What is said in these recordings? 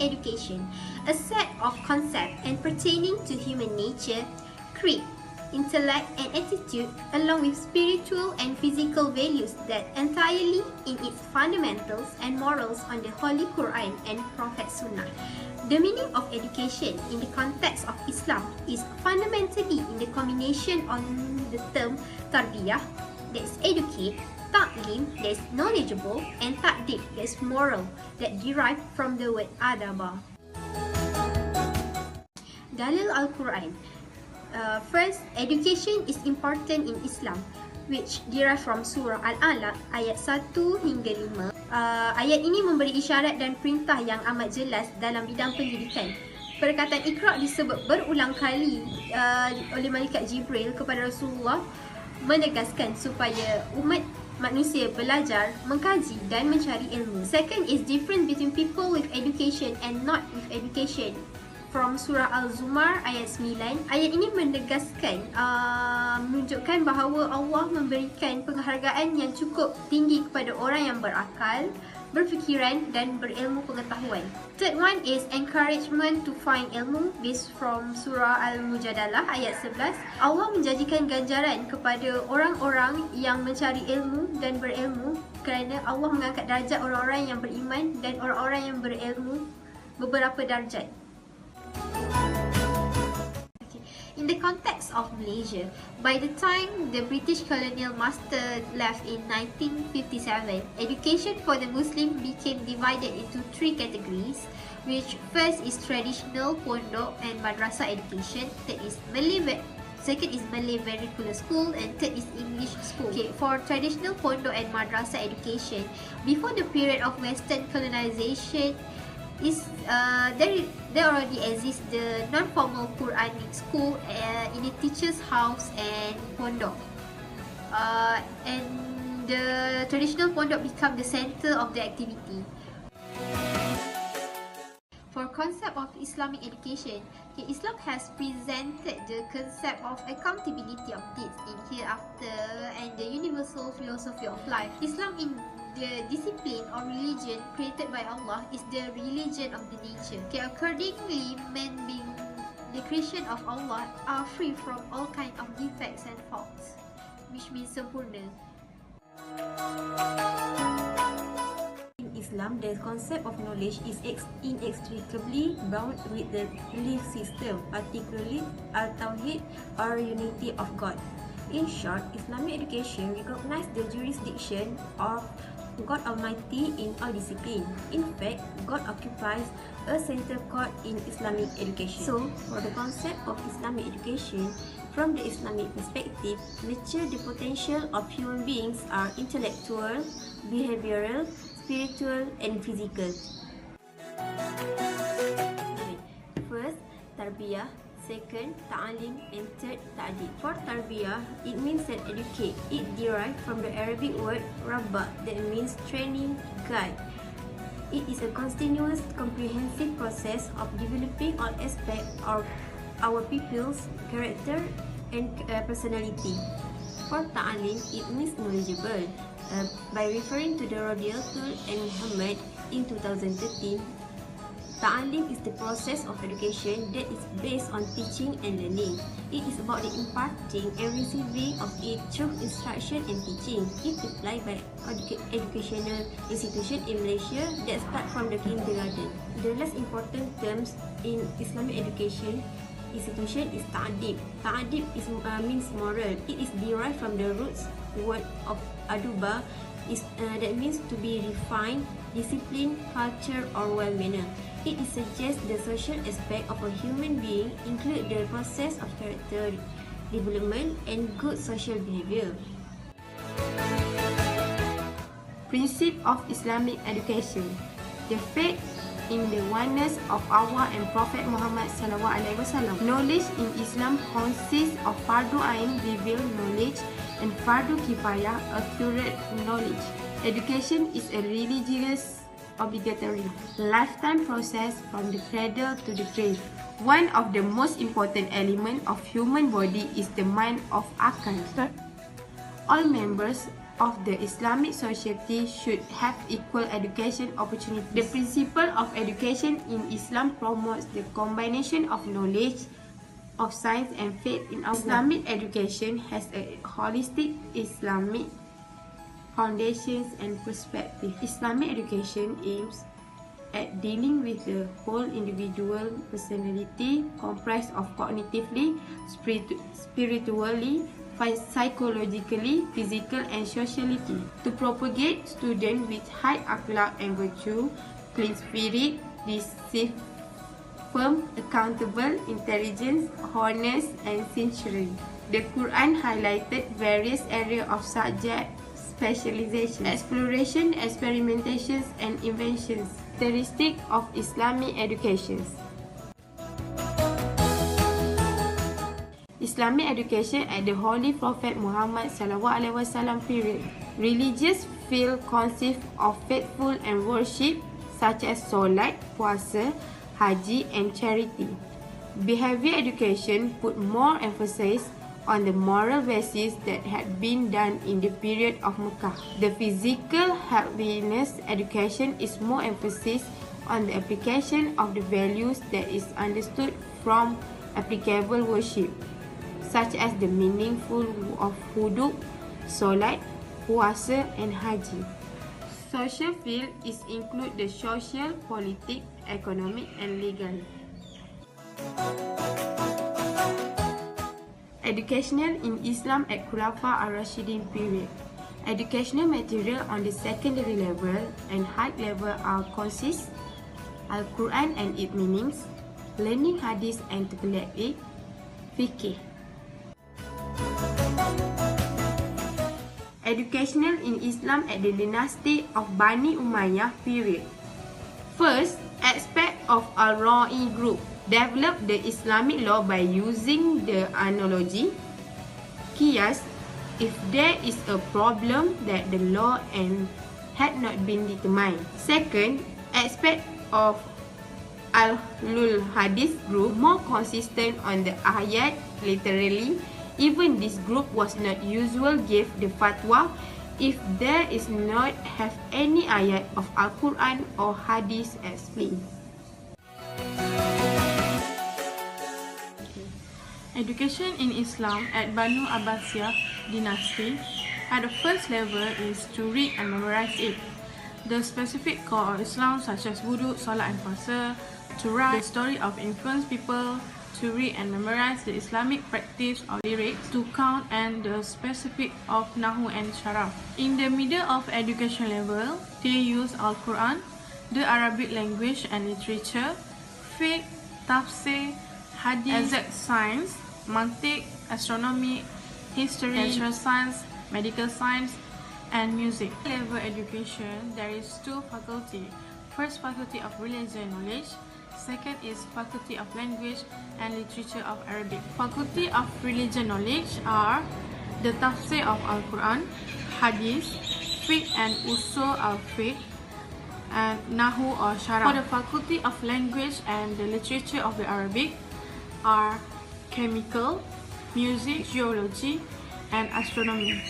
education, a set of concepts and pertaining to human nature, creed, intellect and attitude, along with spiritual and physical values that entirely in its fundamentals and morals on the Holy Quran and Prophet Sunnah. The meaning of education in the context of Islam is fundamentally in the combination on the term tarbiyah, that is educate, ta'lim, that is knowledgeable, and ta'dib, that is moral, that derive from the word adaba. Dalil Al-Quran. First, education is important in Islam, which derive from surah Al-Alaq ayat 1 hingga 5. Ayat ini memberi isyarat dan perintah yang amat jelas dalam bidang pendidikan. Perkataan Iqra disebut berulang kali oleh Malaikat Jibril kepada Rasulullah, menegaskan supaya umat manusia belajar, mengkaji dan mencari ilmu. Second is difference between people with education and not with education. From surah Al-Zumar ayat 9. Ayat ini menegaskan, menunjukkan bahawa Allah memberikan penghargaan yang cukup tinggi kepada orang yang berakal, berfikiran dan berilmu pengetahuan. Third one is encouragement to find ilmu, based from surah Al-Mujadalah ayat 11. Allah menjanjikan ganjaran kepada orang-orang yang mencari ilmu dan berilmu, kerana Allah mengangkat darjat orang-orang yang beriman dan orang-orang yang berilmu beberapa darjat. In the context of Malaysia, by the time the British colonial master left in 1957, education for the Muslim became divided into 3 categories, which first is traditional pondok and madrasah education, second is Malay vernacular school, and third is English school. Okay, for traditional pondok and madrasah education, before the period of Western colonization, there already exists the non-formal Quranic school in the teacher's house and pondok, and the traditional pondok become the center of the activity. For concept of Islamic education, Islam has presented the concept of accountability of deeds in hereafter and the universal philosophy of life. Islam in the discipline or religion created by Allah is the religion of the nature. Accordingly, men being the creation of Allah are free from all kind of defects and faults, which means sempurna. In Islam, the concept of knowledge is inextricably bound with the belief system, particularly Al-Tawhid or unity of God. In short, Islamic education recognizes the jurisdiction of God Almighty in all disciplines. In fact, God occupies a central court in Islamic education. So, for the concept of Islamic education, from the Islamic perspective, nurture the potential of human beings are intellectual, behavioral, spiritual, and physical. First, tarbiyah. Second, ta'alim, and third, ta'dib. For tarbiyah, it means that educate. It derived from the Arabic word rabba, that means training, guide. It is a continuous, comprehensive process of developing all aspects of our people's character and personality. For ta'alim, it means knowledgeable. By referring to the Radiatul and Muhammad in 2013, Ta'alim is the process of education that is based on teaching and learning. It is about the imparting and receiving of it through instruction and teaching. It applied by educational institutions in Malaysia that start from the kindergarten. The last important terms in Islamic education institution is ta'adib. Ta'adib means moral. It is derived from the roots word of aduba, that means to be refined, discipline, culture, or well manner. It suggests the social aspect of a human being include the process of character development and good social behavior. Principle of Islamic education. The faith in the oneness of Allah and Prophet Muhammad SAW. Knowledge in Islam consists of fardu ain, revealed knowledge, and fardu kifayah, accurate knowledge. Education is a religious obligatory lifetime process from the cradle to the grave. One of the most important elements of human body is the mind of akal. All members of the Islamic society should have equal education opportunities. The principle of education in Islam promotes the combination of knowledge of science and faith in our Islamic education has a holistic Islamic foundations and perspective. Islamic education aims at dealing with the whole individual personality comprised of cognitively, spiritually, psychologically, physical and sociality. To propagate students with high akhlaq and virtue, clean spirit, discipline, firm, accountable, intelligence, honest and sincerity. The Quran highlighted various areas of subject specialization, exploration, experimentations and inventions. Characteristics of Islamic education. Islamic education at the Holy Prophet Muhammad SAW period. Religious field consists of faithful and worship such as solat, puasa, haji and charity. Behavior education put more emphasis on the moral basis that had been done in the period of Mecca. The physical healthiness education is more emphasis on the application of the values that is understood from applicable worship, such as the meaningful of wudu, solat, puasa and haji. Social field is include the social, politic, economic and legal. Educational in Islam at Khulafa ar-Rashidin period. Educational material on the secondary level and high level are consist Al-Quran and its meanings, learning hadith and taqlid, fiqh. Educational in Islam at the dynasty of Bani Umayyah period. First, aspect of Al-Ra'i group developed the Islamic law by using the analogy, qiyas, if there is a problem that the law and had not been determined. Second, aspect of Ahlul Hadith group more consistent on the ayat literally. Even this group was not usual give the fatwa if there is not have any ayat of Al-Quran or Hadith explained. Education in Islam at Banu Abbasiyah dynasty at the first level is to read and memorize it. The specific core of Islam such as wudu, salat and puasa, to write the story of influenced people, to read and memorize the Islamic practice of lyrics, to count and the specific of Nahu and Sharaf. In the middle of education level, they use Al-Quran, the Arabic language and literature, fiqh, tafsir, hadith, exact science, mantiq, astronomy, history, natural science, medical science and music. Level education, there is two faculty. First, faculty of religion knowledge. Second is faculty of language and literature of Arabic. Faculty of religion knowledge are the tafsir of Al-Quran, hadith, fiqh and usul al-fiqh, and nahu or sharaf. For the faculty of language and the literature of the Arabic are chemical, music, geology and astronomy.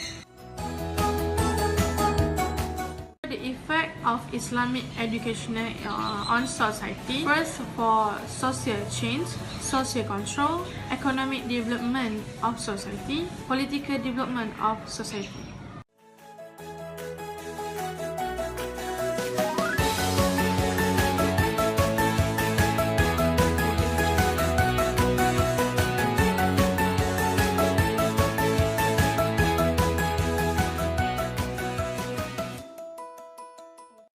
The effect of Islamic education on society. First, for social change, social control, economic development of society, political development of society.